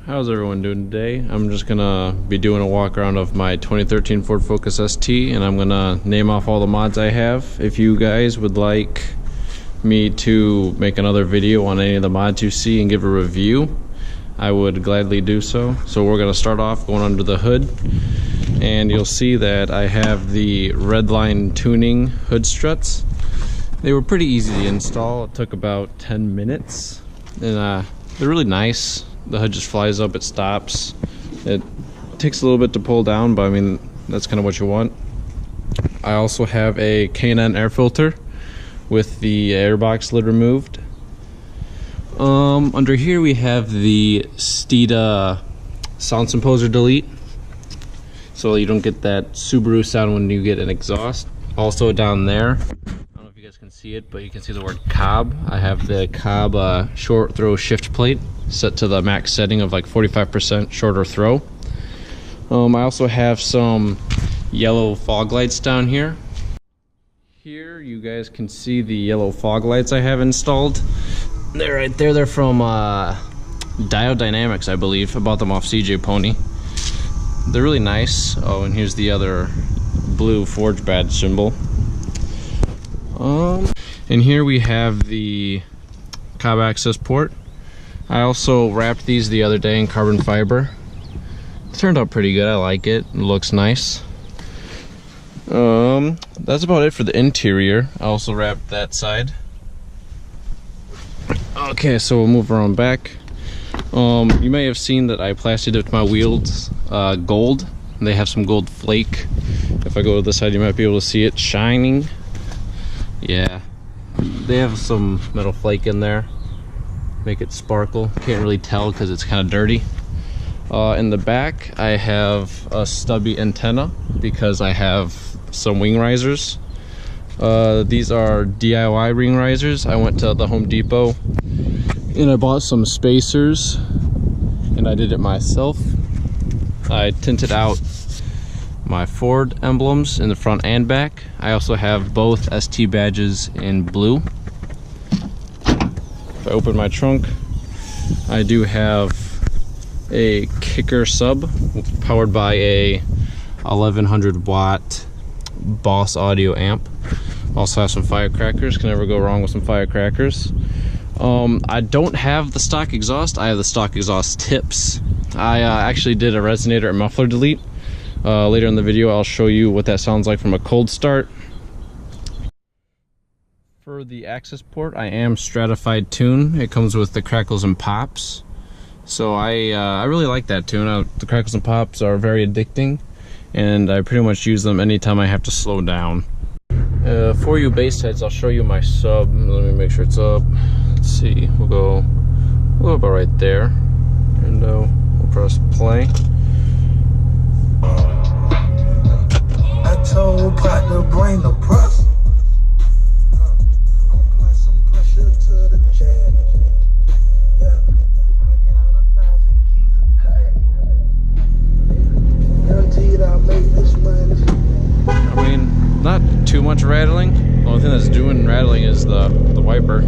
How's everyone doing today? I'm just gonna be doing a walk around of my 2013 Ford Focus ST, and I'm gonna name off all the mods I have. If you guys would like me to make another video on any of the mods you see and give a review, I would gladly do so. So we're gonna start off going under the hood, and you'll see that I have the Redline tuning hood struts. They were pretty easy to install. It took about 10 minutes, and they're really nice. The hood just flies up, it stops. It takes a little bit to pull down, but I mean, that's kind of what you want. I also have a K&N air filter with the airbox lid removed. Under here we have the Steeda sound symposer delete, so you don't get that Subaru sound when you get an exhaust. Also down there, I don't know if you guys can see it, but you can see the word Cobb. I have the Cobb short throw shift plate set to the max setting of like 45% shorter throw. I also have some yellow fog lights down here. Here you guys can see the yellow fog lights I have installed. They're right there. They're from Diode Dynamics, I believe. I bought them off CJ Pony. They're really nice. Oh, and here's the other blue Forge badge symbol. And here we have the Cobb access port. I also wrapped these the other day in carbon fiber. It turned out pretty good. I like it. It looks nice. That's about it for the interior. I also wrapped that side. Okay, so we'll move around back. You may have seen that I plastered dipped my wheels gold. They have some gold flake. If I go to this side, you might be able to see it shining. Yeah, they have some metal flake in there. Make it sparkle. Can't really tell because it's kind of dirty. In the back I have a stubby antenna because I have some wing risers. These are DIY ring risers. I went to the Home Depot and I bought some spacers and I did it myself. I tinted out my Ford emblems in the front and back. I also have both ST badges in blue. If I open my trunk, I do have a Kicker sub powered by a 1100 watt Boss Audio amp. Also have some firecrackers. Can never go wrong with some firecrackers. I don't have the stock exhaust. I have the stock exhaust tips. I actually did a resonator and muffler delete. Later in the video I'll show you what that sounds like from a cold start. For the access port, I am stratified tune. It comes with the crackles and pops, so I really like that tune. The crackles and pops are very addicting, and I pretty much use them anytime I have to slow down. For you bass heads, I'll show you my sub. Let me make sure it's up. Let's see. We'll go about right there, and we'll press play. I told partner bring the press. I mean, not too much rattling. The only thing that's doing rattling is the wiper.